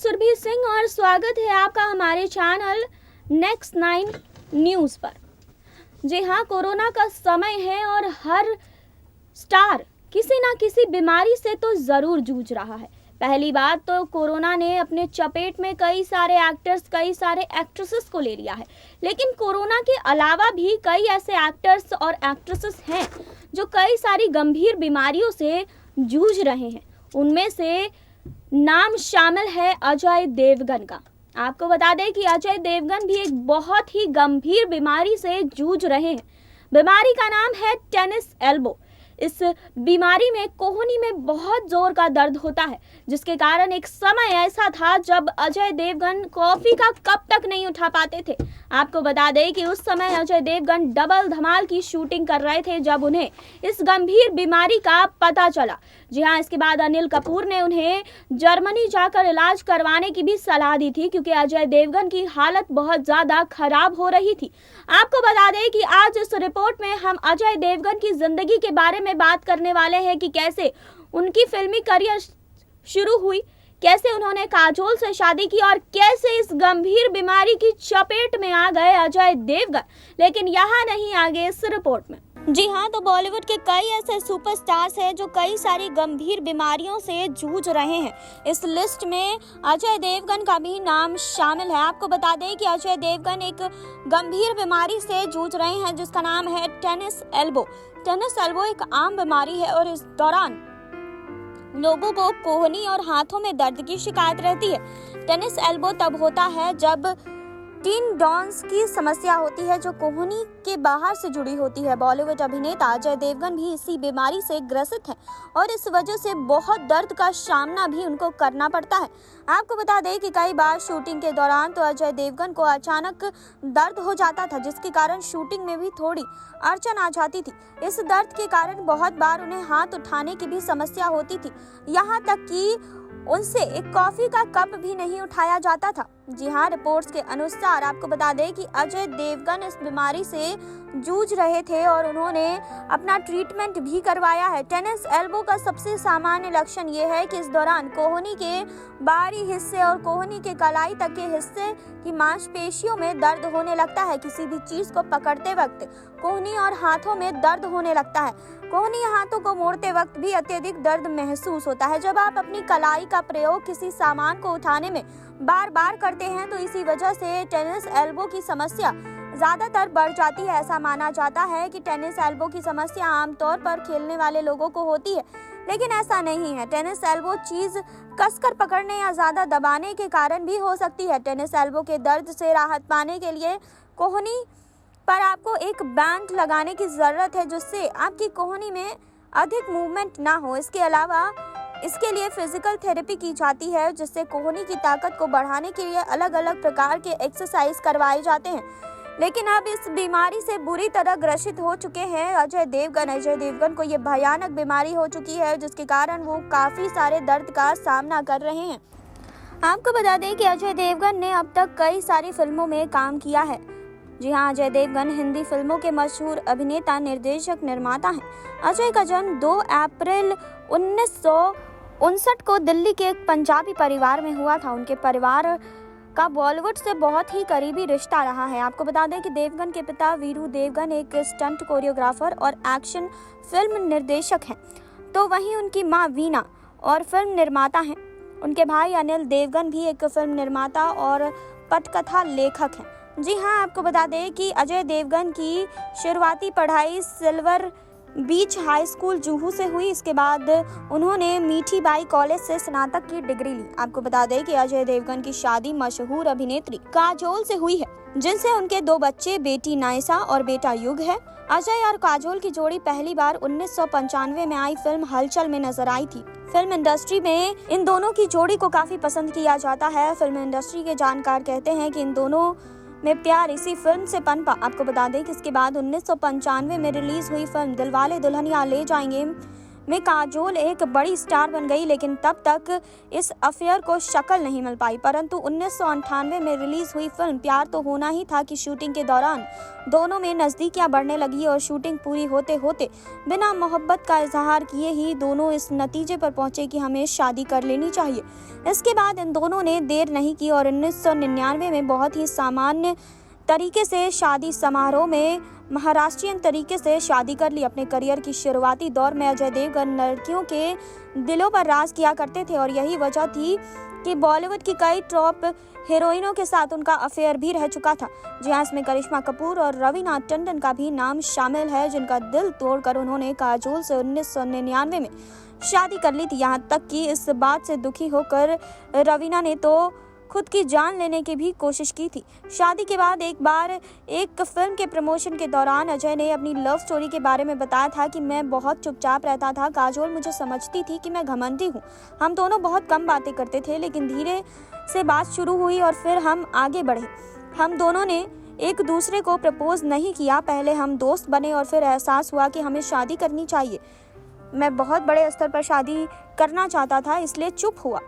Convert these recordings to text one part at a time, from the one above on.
सुरभि सिंह और स्वागत है आपका हमारे चैनल नेक्स्ट 9 न्यूज़ पर। जी हाँ, कोरोना का समय है और हर स्टार किसी ना किसी बीमारी से तो ज़रूर जूझ रहा है। पहली बात तो कोरोना ने अपने चपेट में कई सारे एक्टर्स, कई सारे एक्ट्रेसेस को ले लिया है, लेकिन कोरोना के अलावा भी कई ऐसे एक्टर्स और एक्ट्रेसेस हैं जो कई सारी गंभीर बीमारियों से जूझ रहे हैं। उनमें से नाम शामिल है अजय देवगन का। आपको बता दें कि अजय देवगन भी एक बहुत ही गंभीर बीमारी से जूझ रहे हैं। बीमारी का नाम है टेनिस एल्बो। इस बीमारी में कोहनी में बहुत जोर का दर्द होता है, जिसके कारण एक समय ऐसा था जब अजय देवगन कॉफी का कप तक नहीं उठा पाते थे। आपको बता दें कि उस समय अजय देवगन डबल धमाल की शूटिंग कर रहे थे जब उन्हें इस गंभीर बीमारी का पता चला। जी हाँ, इसके बाद अनिल कपूर ने उन्हें जर्मनी जाकर इलाज करवाने की भी सलाह दी थी, क्योंकि अजय देवगन की हालत बहुत ज़्यादा खराब हो रही थी। आपको बता दें कि आज इस रिपोर्ट में हम अजय देवगन की ज़िंदगी के बारे में बात करने वाले हैं कि कैसे उनकी फिल्मी करियर शुरू हुई, कैसे उन्होंने काजोल से शादी की और कैसे इस गंभीर बीमारी की चपेट में आ गए अजय देवगन। लेकिन यहाँ नहीं, आगे इस रिपोर्ट में। जी हाँ, तो बॉलीवुड के कई ऐसे सुपरस्टार्स हैं जो कई सारी गंभीर बीमारियों से जूझ रहे हैं। इस लिस्ट में अजय देवगन का भी नाम शामिल है। आपको बता दें कि अजय देवगन एक गंभीर बीमारी से जूझ रहे हैं जिसका नाम है टेनिस एल्बो। टेनिस एल्बो एक आम बीमारी है और इस दौरान लोगों को कोहनी और हाथों में दर्द की शिकायत रहती है। टेनिस एल्बो तब होता है जब टेंडोन्स की समस्या होती है जो कोहनी के बाहर से जुड़ी होती है। बॉलीवुड अभिनेता अजय देवगन भी इसी बीमारी से ग्रसित हैं और इस वजह से बहुत दर्द का सामना भी उनको करना पड़ता है। आपको बता दें कि कई बार शूटिंग के दौरान तो अजय देवगन को अचानक दर्द हो जाता था, जिसके कारण शूटिंग में भी थोड़ी अड़चन आ जाती थी। इस दर्द के कारण बहुत बार उन्हें हाथ उठाने की भी समस्या होती थी, यहाँ तक कि उनसे एक कॉफी का कप भी नहीं उठाया जाता था। जी हाँ, रिपोर्ट्स के अनुसार आपको बता दें कि अजय देवगन इस बीमारी से जूझ रहे थे और उन्होंने अपना ट्रीटमेंट भी करवाया है। टेनिस एल्बो का सबसे सामान्य लक्षण ये है कि इस दौरान कोहनी के बाहरी हिस्से और कोहनी के कलाई तक के हिस्से की मांसपेशियों में दर्द होने लगता है। किसी भी चीज को पकड़ते वक्त कोहनी और हाथों में दर्द होने लगता है। कोहनी हाथों को मोड़ते वक्त भी अत्यधिक दर्द महसूस होता है। जब आप अपनी कलाई का प्रयोग किसी सामान को उठाने में बार बार करते हैं तो इसी वजह से टेनिस एल्बो की समस्या ज़्यादातर बढ़ जाती है। ऐसा माना जाता है कि टेनिस एल्बो की समस्या आमतौर पर खेलने वाले लोगों को होती है, लेकिन ऐसा नहीं है। टेनिस एल्बो चीज़ कसकर पकड़ने या ज़्यादा दबाने के कारण भी हो सकती है। टेनिस एल्बो के दर्द से राहत पाने के लिए कोहनी पर आपको एक बैंड लगाने की ज़रूरत है, जिससे आपकी कोहनी में अधिक मूवमेंट ना हो। इसके अलावा इसके लिए फिजिकल थेरेपी की जाती है, जिससे कोहनी की ताकत को बढ़ाने के लिए अलग अलग प्रकार के एक्सरसाइज करवाए जाते हैं। लेकिन अब इस बीमारी से बुरी तरह ग्रसित हो चुके हैं अजय देवगन। अजय देवगन को ये भयानक बीमारी हो चुकी है, जिसके कारण वो काफ़ी सारे दर्द का सामना कर रहे हैं। आपको बता दें कि अजय देवगन ने अब तक कई सारी फिल्मों में काम किया है। जी हाँ, अजय देवगन हिंदी फिल्मों के मशहूर अभिनेता, निर्देशक, निर्माता हैं। अजय का जन्म 2 अप्रैल 1959 को दिल्ली के एक पंजाबी परिवार में हुआ था। उनके परिवार का बॉलीवुड से बहुत ही करीबी रिश्ता रहा है। आपको बता दें कि देवगन के पिता वीरू देवगन एक स्टंट कोरियोग्राफर और एक्शन फिल्म निर्देशक हैं, तो वहीं उनकी मां वीना और फिल्म निर्माता हैं। उनके भाई अनिल देवगन भी एक फिल्म निर्माता और पटकथा लेखक हैं। जी हाँ, आपको बता दें कि अजय देवगन की शुरुआती पढ़ाई सिल्वर बीच हाई स्कूल जुहू से हुई। इसके बाद उन्होंने मीठी बाई कॉलेज से स्नातक की डिग्री ली। आपको बता दें कि अजय देवगन की शादी मशहूर अभिनेत्री काजोल से हुई है, जिनसे उनके 2 बच्चे, बेटी नायसा और बेटा युग है। अजय और काजोल की जोड़ी पहली बार 1995 में आई फिल्म हलचल में नजर आई थी। फिल्म इंडस्ट्री में इन दोनों की जोड़ी को काफी पसंद किया जाता है। फिल्म इंडस्ट्री के जानकार कहते हैं कि इन दोनों में प्यार इसी फिल्म से पनपा। आपको बता दें कि इसके बाद 1995 में रिलीज हुई फिल्म दिलवाले दुल्हनिया ले जाएंगे में काजोल एक बड़ी स्टार बन गई, लेकिन तब तक इस अफेयर को शक्ल नहीं मिल पाई। परंतु 1998 में रिलीज हुई फिल्म प्यार तो होना ही था की शूटिंग के दौरान दोनों में नजदीकियां बढ़ने लगी और शूटिंग पूरी होते होते बिना मोहब्बत का इजहार किए ही दोनों इस नतीजे पर पहुंचे कि हमें शादी कर लेनी चाहिए। इसके बाद इन दोनों ने देर नहीं की और 1999 में बहुत ही सामान्य तरीके से शादी समारोह में महाराष्ट्रियन तरीके से शादी कर ली। अपने करियर की शुरुआती दौर में अजय देवगन लड़कियों के दिलों पर राज किया करते थे और यही वजह थी कि बॉलीवुड की कई टॉप हीरोइनों के साथ उनका अफेयर भी रह चुका था। जी हाँ, इसमें करिश्मा कपूर और रवीना टंडन का भी नाम शामिल है, जिनका दिल तोड़कर उन्होंने काजोल से 1999 में शादी कर ली थी। यहाँ तक कि इस बात से दुखी होकर रवीना ने तो खुद की जान लेने की भी कोशिश की थी। शादी के बाद एक बार एक फिल्म के प्रमोशन के दौरान अजय ने अपनी लव स्टोरी के बारे में बताया था कि मैं बहुत चुपचाप रहता था, काजोल मुझे समझती थी कि मैं घमंडी हूँ। हम दोनों बहुत कम बातें करते थे, लेकिन धीरे से बात शुरू हुई और फिर हम आगे बढ़े। हम दोनों ने एक दूसरे को प्रपोज नहीं किया, पहले हम दोस्त बने और फिर एहसास हुआ कि हमें शादी करनी चाहिए। मैं बहुत बड़े स्तर पर शादी करना चाहता था, इसलिए चुप हुआ।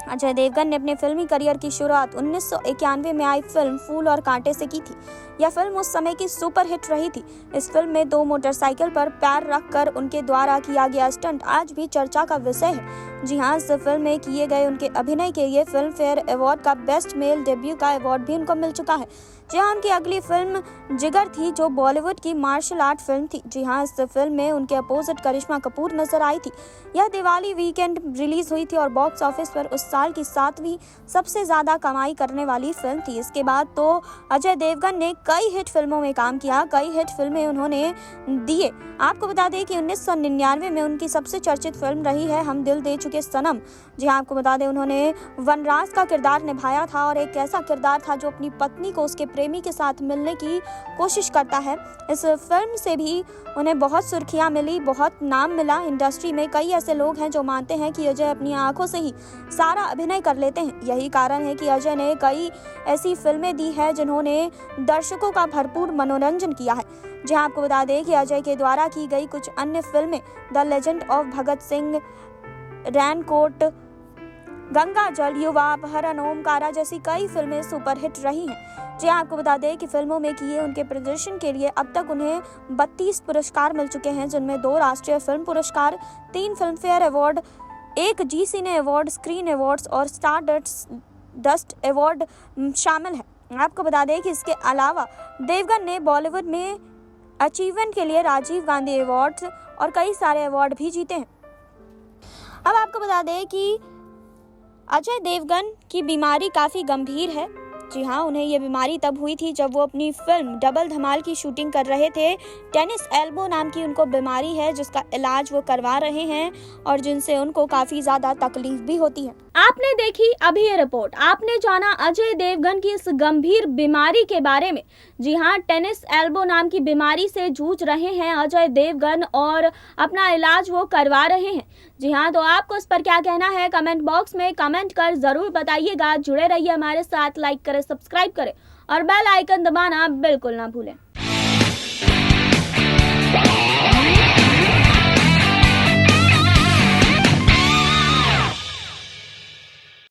अजय देवगन ने अपने फिल्मी करियर की शुरुआत 1991 में आई फिल्म फूल और कांटे से की थी। यह फिल्म उस समय की सुपर हिट रही थी। इस फिल्म में दो मोटरसाइकिल पर पैर रखकर उनके द्वारा किया गया स्टंट आज भी चर्चा का विषय है। जी हाँ, इस फिल्म में किए गए उनके अभिनय के लिए फिल्म फेयर अवार्ड का बेस्ट मेल डेब्यू का अवार्ड भी उनको मिल चुका है। जी हाँ, उनकी अगली फिल्म जिगर थी, जो बॉलीवुड की मार्शल आर्ट फिल्म थी। जी हाँ, इस फिल्म में उनके अपोजिट करिश्मा कपूर नजर आई थी। यह दिवाली वीकेंड रिलीज हुई थी और बॉक्स ऑफिस पर उस साल की 7वीं सबसे ज्यादा कमाई करने वाली फिल्म थी। इसके बाद तो अजय देवगन ने कई हिट फिल्मों में काम किया, कई हिट फिल्में उन्होंने दिए। आपको बता दें कि 1999 में उनकी सबसे चर्चित फिल्म रही है हम दिल दे चुके सनम। जी हाँ, आपको बता दें उन्होंने वनराज का किरदार निभाया था और एक ऐसा किरदार था जो अपनी पत्नी को उसके प्रेमी के साथ मिलने की कोशिश करता है। इस फिल्म से भी उन्हें बहुत सुर्खियां मिली, बहुत नाम मिला इंडस्ट्री में। कई ऐसे लोग हैं जो मानते हैं कि अजय अपनी आंखों से ही सारा अभिनय कर लेते हैं। यही कारण है कि अजय ने कई ऐसी फिल्में दी है जिन्होंने दर्शकों का भरपूर मनोरंजन किया है। जहां आपको बता दें कि अजय के द्वारा की गई कुछ अन्य फिल्में the legend of Bhagat Singh, raincoat, Ganga जल, युवा, अपहरण, ओमकारा जैसी कई फिल्में सुपरहिट रही हैं। जी आपको बता दें कि फिल्मों में किए उनके प्रदर्शन के लिए अब तक उन्हें 32 पुरस्कार मिल चुके हैं, जिनमें 2 राष्ट्रीय फिल्म पुरस्कार, 3 फिल्म फेयर अवार्ड, 1 जी सिने अवार्ड, स्क्रीन अवार्ड्स और स्टार डस्ट अवार्ड शामिल है। आपको बता दें कि इसके अलावा देवगन ने बॉलीवुड में अचीवमेंट के लिए राजीव गांधी अवार्ड और कई सारे अवार्ड भी जीते हैं। अब आपको बता दें कि अजय देवगन की बीमारी काफ़ी गंभीर है। जी हाँ, उन्हें ये बीमारी तब हुई थी जब वो अपनी फिल्म डबल धमाल की शूटिंग कर रहे थे। टेनिस एल्बो नाम की उनको बीमारी है, जिसका इलाज वो करवा रहे हैं और जिनसे उनको काफ़ी ज़्यादा तकलीफ भी होती है। आपने देखी अभी ये रिपोर्ट, आपने जाना अजय देवगन की इस गंभीर बीमारी के बारे में। जी हाँ, टेनिस एल्बो नाम की बीमारी से जूझ रहे हैं अजय देवगन और अपना इलाज वो करवा रहे हैं। जी हाँ, तो आपको इस पर क्या कहना है कमेंट बॉक्स में कमेंट कर ज़रूर बताइएगा। जुड़े रहिए हमारे साथ, लाइक करें, सब्सक्राइब करें और बेल आइकन दबाना बिल्कुल ना भूलें।